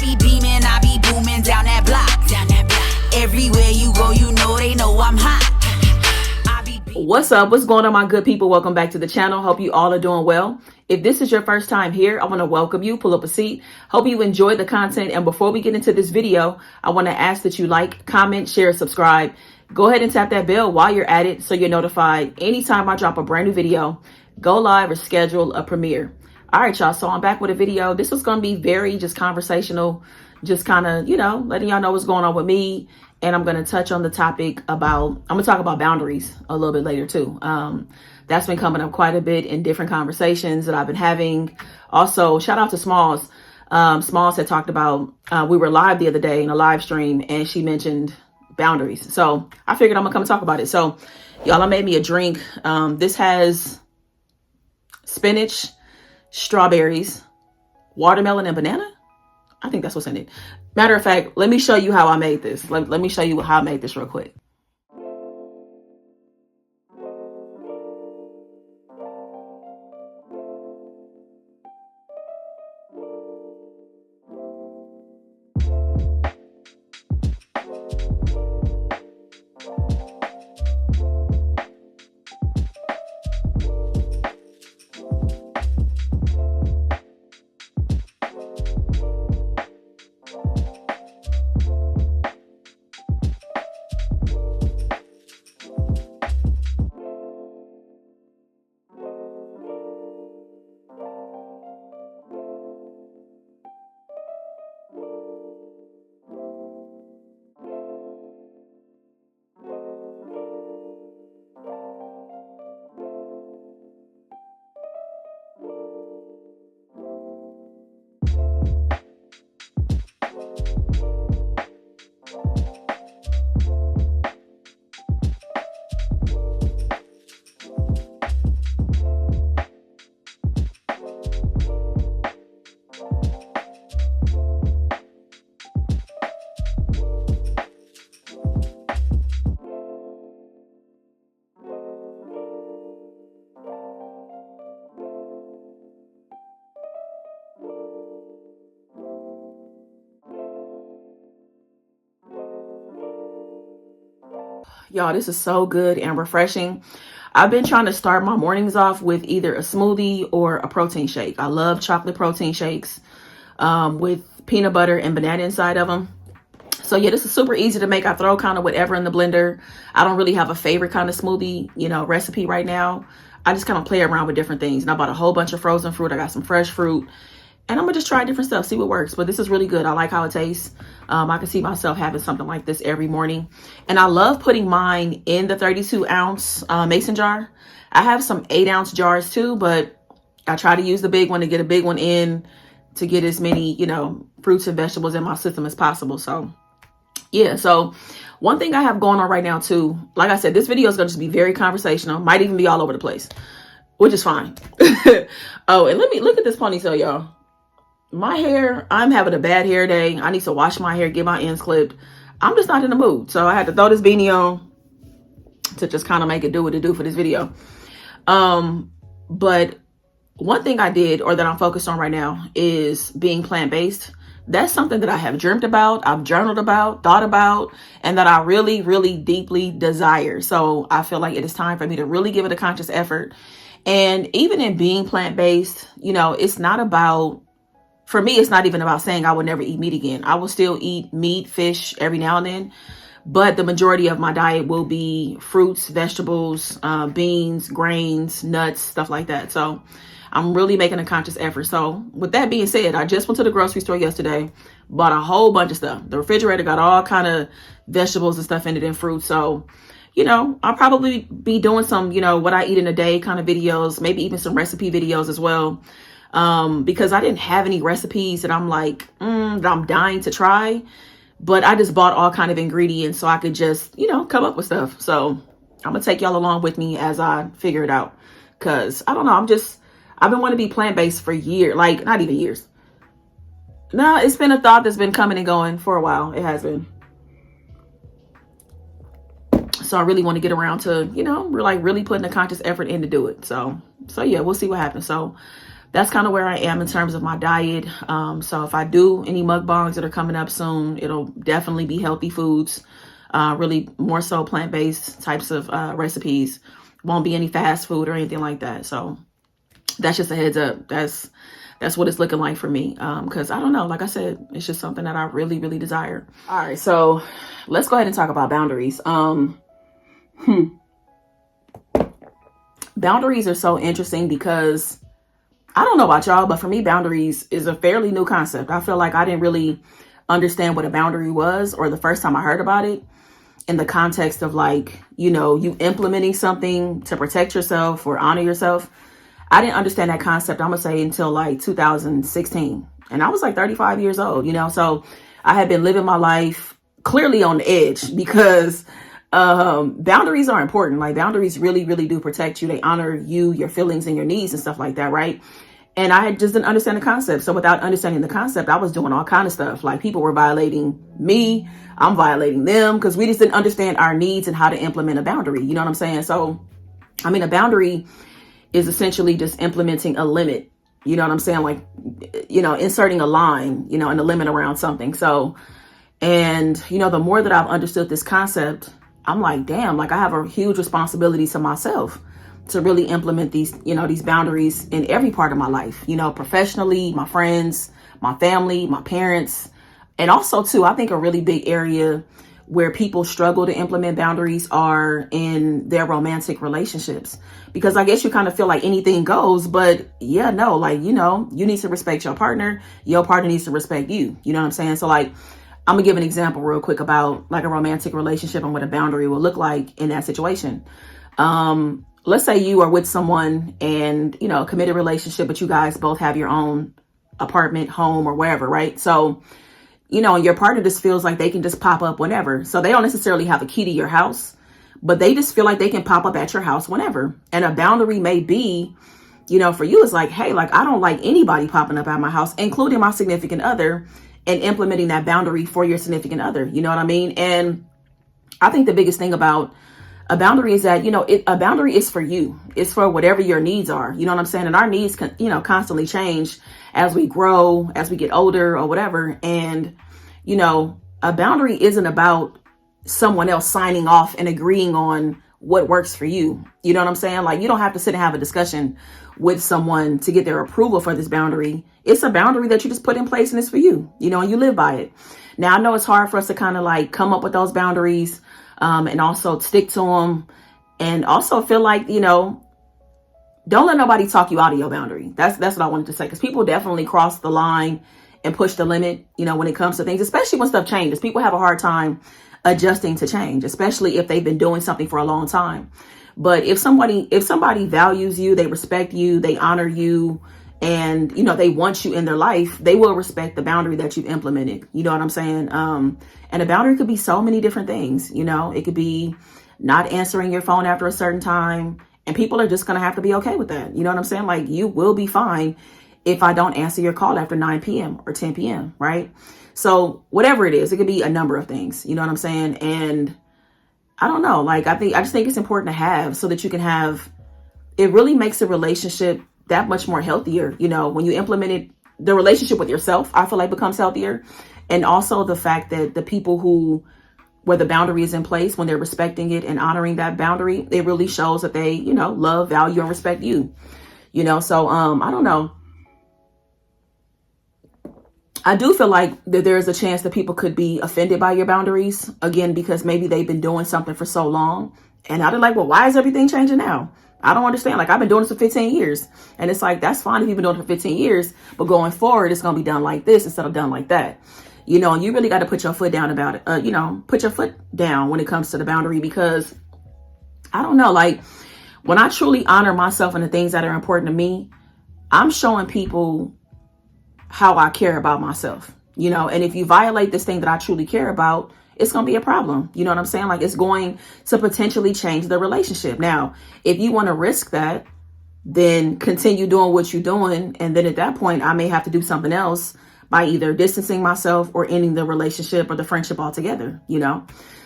be beaming, I be booming down that block. Everywhere you go, you know they know I'm hot. What's up? What's going on, my good people? Welcome back to the channel. Hope you all are doing well. If this is your first time here, I want to welcome you. Pull up a seat. Hope you enjoyed the content. And before we get into this video, I want to ask that you like, comment, share, subscribe. Go ahead and tap that bell while you're at it so you're notified anytime I drop a brand new video, go live, or schedule a premiere. All right, y'all. So I'm back with a video. This was going to be very just conversational, just kind of, letting y'all know what's going on with me. And I'm going to touch on the topic about, I'm going to talk about boundaries a little bit later too. That's been coming up quite a bit in different conversations that I've been having. Also, shout out to Smalls. Smalls had talked about, we were live the other day in a live stream and she mentioned boundaries. So I figured I'm gonna come and talk about it. So y'all, I made me a drink. This has spinach, strawberries, watermelon, and banana. I think that's what's in it. Matter of fact, let me show you how I made this. Let me show you how I made this real quick. Y'all, this is so good and refreshing. I've been trying to start my mornings off with either a smoothie or a protein shake. I love chocolate protein shakes with peanut butter and banana inside of them. So yeah, this is super easy to make. I throw kind of whatever in the blender. I don't really have a favorite kind of smoothie, recipe right now. I just kind of play around with different things. And I bought a whole bunch of frozen fruit. I got some fresh fruit. And I'm going to just try different stuff, see what works. But this is really good. I like how it tastes. I can see myself having something like this every morning. And I love putting mine in the 32-ounce mason jar. I have some 8-ounce jars too, but I try to use the big one to get a big one in to get as many, fruits and vegetables in my system as possible. So yeah, so one thing I have going on right now too, like I said, this video is going to just be very conversational. Might even be all over the place, which is fine. Oh, and let me look at this ponytail, y'all. My hair, I'm having a bad hair day. I need to wash my hair, get my ends clipped. I'm just not in the mood. So I had to throw this beanie on to just kind of make it do what it do for this video. But one thing I did, or that I'm focused on right now, is being plant-based. That's something that I have dreamt about, I've journaled about, thought about, and that I really, really deeply desire. So I feel like it is time for me to really give it a conscious effort. And even in being plant-based, it's not about, for me, it's not even about saying I will never eat meat again. I will still eat meat, fish every now and then, but the majority of my diet will be fruits, vegetables, beans, grains, nuts, stuff like that. So I'm really making a conscious effort. So with that being said, I just went to the grocery store yesterday, bought a whole bunch of stuff. The refrigerator got all kind of vegetables and stuff in it and fruit. So, I'll probably be doing some, what I eat in a day kind of videos, maybe even some recipe videos as well. Because I didn't have any recipes that I'm like, that I'm dying to try, but I just bought all kind of ingredients so I could just, come up with stuff. So I'm gonna take y'all along with me as I figure it out. Cause I don't know, I've been wanting to be plant-based for years, like not even years. No, it's been a thought that's been coming and going for a while. It has been. So I really want to get around to, we're like really putting a conscious effort in to do it. So yeah, we'll see what happens. So that's kind of where I am in terms of my diet. So if I do any mukbangs that are coming up soon, it'll definitely be healthy foods, really more so plant-based types of recipes. Won't be any fast food or anything like that. So that's just a heads up. That's what it's looking like for me. Because I don't know, like I said, it's just something that I really, really desire. All right, so let's go ahead and talk about boundaries. Boundaries are so interesting because I don't know about y'all, but for me, boundaries is a fairly new concept. I feel like I didn't really understand what a boundary was, or the first time I heard about it in the context of like, you implementing something to protect yourself or honor yourself. I didn't understand that concept, I'm gonna say, until like 2016. And I was like 35 years old, so I had been living my life clearly on the edge because boundaries are important. Like boundaries really, really do protect you. They honor you, your feelings and your needs and stuff like that, right? And I just didn't understand the concept. So without understanding the concept, I was doing all kind of stuff. Like people were violating me, I'm violating them, because we just didn't understand our needs and how to implement a boundary. You know what I'm saying? So, I mean, a boundary is essentially just implementing a limit. You know what I'm saying? Like, inserting a line, and a limit around something. So, and, the more that I've understood this concept, I'm like, damn, like I have a huge responsibility to myself to really implement these, these boundaries in every part of my life, professionally, my friends, my family, my parents. And also too, I think a really big area where people struggle to implement boundaries are in their romantic relationships, because I guess you kind of feel like anything goes, but yeah, no, like, you need to respect your partner needs to respect you. You know what I'm saying? So like, I'm gonna give an example real quick about like a romantic relationship and what a boundary will look like in that situation. Let's say you are with someone and, committed relationship, but you guys both have your own apartment, home, or wherever, right? So, and your partner just feels like they can just pop up whenever. So they don't necessarily have a key to your house, but they just feel like they can pop up at your house whenever. And a boundary may be, for you, it's like, hey, like, I don't like anybody popping up at my house, including my significant other, and implementing that boundary for your significant other. You know what I mean? And I think the biggest thing about a boundary is that, a boundary is for you. It's for whatever your needs are. You know what I'm saying? And our needs can, constantly change as we grow, as we get older or whatever. And, a boundary isn't about someone else signing off and agreeing on what works for you. You know what I'm saying? Like, you don't have to sit and have a discussion with someone to get their approval for this boundary. It's a boundary that you just put in place and it's for you, and you live by it. Now, I know it's hard for us to kind of like come up with those boundaries, and also stick to them, and also feel like, don't let nobody talk you out of your boundary. That's what I wanted to say, because people definitely cross the line and push the limit, when it comes to things, especially when stuff changes. People have a hard time adjusting to change, especially if they've been doing something for a long time. But if somebody values you, they respect you, they honor you, and, they want you in their life, they will respect the boundary that you've implemented. You know what I'm saying? And a boundary could be so many different things. It could be not answering your phone after a certain time, and people are just going to have to be okay with that. You know what I'm saying? Like, you will be fine if I don't answer your call after 9 p.m. or 10 p.m. Right? So whatever it is, it could be a number of things. You know what I'm saying? And I don't know, like, I just think it's important to have, so that you can have, it really makes a relationship that much more healthier. When you implement it, the relationship with yourself, I feel like, becomes healthier. And also the fact that the people where the boundary is in place, when they're respecting it and honoring that boundary, it really shows that they, love, value, and respect you. So I don't know. I do feel like that there's a chance that people could be offended by your boundaries, again, because maybe they've been doing something for so long. And now they're like, well, why is everything changing now? I don't understand. Like, I've been doing this for 15 years. And it's like, that's fine if you've been doing it for 15 years, but going forward, it's going to be done like this instead of done like that. And you really got to put your foot down about it. Put your foot down when it comes to the boundary, because I don't know, like, when I truly honor myself and the things that are important to me, I'm showing people how I care about myself, and if you violate this thing that I truly care about, it's going to be a problem. You know what I'm saying? Like, it's going to potentially change the relationship. Now, if you want to risk that, then continue doing what you're doing. And then at that point, I may have to do something else by either distancing myself or ending the relationship or the friendship altogether,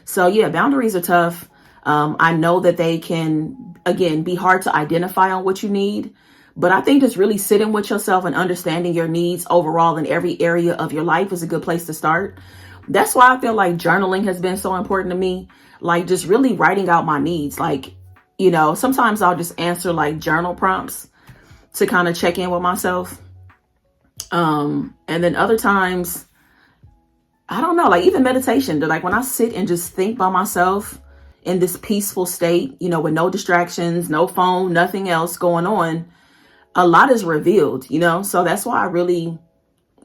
So yeah, boundaries are tough. I know that they can, again, be hard to identify on what you need, But I think just really sitting with yourself and understanding your needs overall in every area of your life is a good place to start. That's why I feel like journaling has been so important to me. Like just really writing out my needs. Like, you know, sometimes I'll just answer like journal prompts to kind of check in with myself. And then other times, I don't know, like even meditation, like when I sit and just think by myself in this peaceful state, you know, with no distractions, no phone, nothing else going on, a lot is revealed, you know? So that's why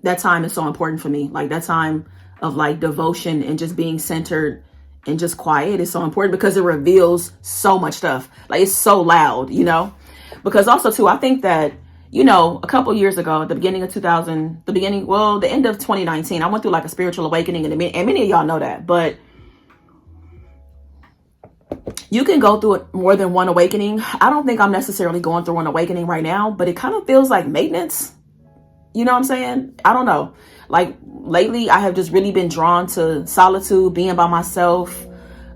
that time is so important for me. Like that time of like devotion and just being centered and just quiet is so important because it reveals so much stuff. Like it's so loud, you know? Because also too, I think that, you know, a couple years ago, at the beginning of the end of 2019, I went through like a spiritual awakening, and many of y'all know that, but you can go through more than one awakening. I don't think I'm necessarily going through an awakening right now, but it kind of feels like maintenance. You know what I'm saying? I don't know. Like lately, I have just really been drawn to solitude, being by myself,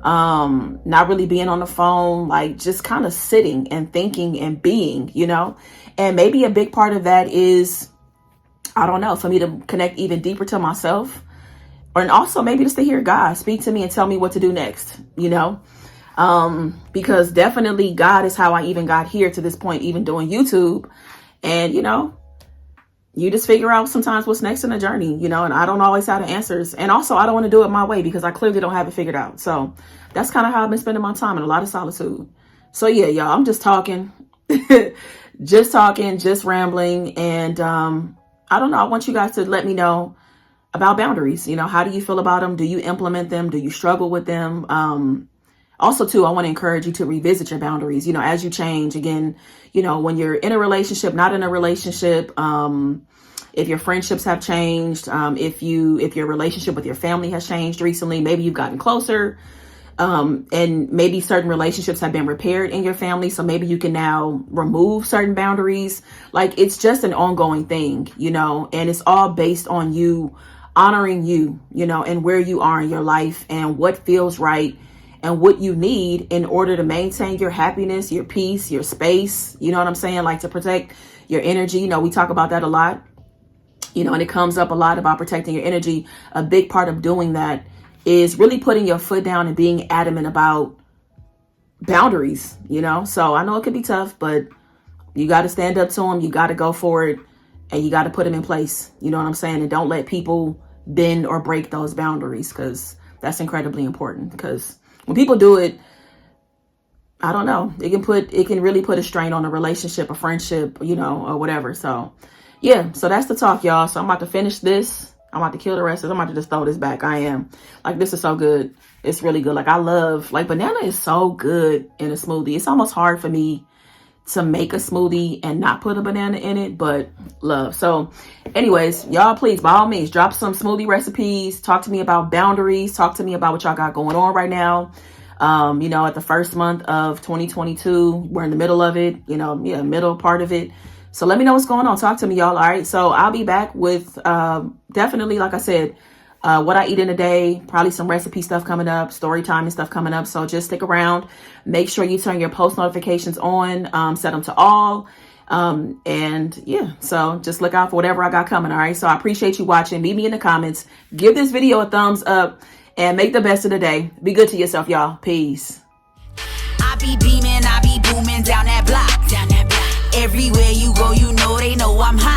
not really being on the phone, like just kind of sitting and thinking and being, you know? And maybe a big part of that is, I don't know, for me to connect even deeper to myself, and also maybe just to hear God speak to me and tell me what to do next, you know? Because definitely God is how I even got here to this point, even doing YouTube. And, you know, you just figure out sometimes what's next in the journey, you know, and I don't always have the answers. And also I don't want to do it my way because I clearly don't have it figured out. So that's kind of how I've been spending my time, in a lot of solitude. So yeah, y'all, I'm just talking, just rambling. And, I don't know. I want you guys to let me know about boundaries. You know, how do you feel about them? Do you implement them? Do you struggle with them? Also, too, I want to encourage you to revisit your boundaries, you know, as you change. Again, you know, when you're in a relationship, not in a relationship, if your friendships have changed, if your relationship with your family has changed recently, maybe you've gotten closer, and maybe certain relationships have been repaired in your family. So maybe you can now remove certain boundaries. Like it's just an ongoing thing, you know, and it's all based on you honoring you, you know, and where you are in your life and what feels right and what you need in order to maintain your happiness, your peace, your space. You know what I'm saying? Like to protect your energy. You know, we talk about that a lot, you know, and it comes up a lot about protecting your energy. A big part of doing that is really putting your foot down and being adamant about boundaries, you know? So I know it can be tough, but you got to stand up to them. You got to go for it, and you got to put them in place. You know what I'm saying? And don't let people bend or break those boundaries, because that's incredibly important. Because when people do it, I don't know, it can really put a strain on a relationship, a friendship, you know, or whatever. So yeah, so that's the talk, y'all. So I'm about to finish this. I'm about to kill the rest of it. I'm about to just throw this back. I am. Like, this is so good. It's really good. Like, I love, like, banana is so good in a smoothie. It's almost hard for me to make a smoothie and not put a banana in it, but love. So anyways, y'all, please, by all means, drop some smoothie recipes. Talk to me about boundaries. Talk to me about what y'all got going on right now. You know, at the first month of 2022, we're in the middle of it, you know, yeah, middle part of it. So let me know what's going on. Talk to me, y'all. All right. So I'll be back with definitely, like I said, what I eat in a day, probably some recipe stuff coming up, story time and stuff coming up. So just stick around. Make sure you turn your post notifications on, set them to all. And yeah, so just look out for whatever I got coming. All right. So I appreciate you watching. Leave me in the comments. Give this video a thumbs up and make the best of the day. Be good to yourself, y'all. Peace. I be beaming, I be booming down that block. Everywhere you go, you know they know I'm hot.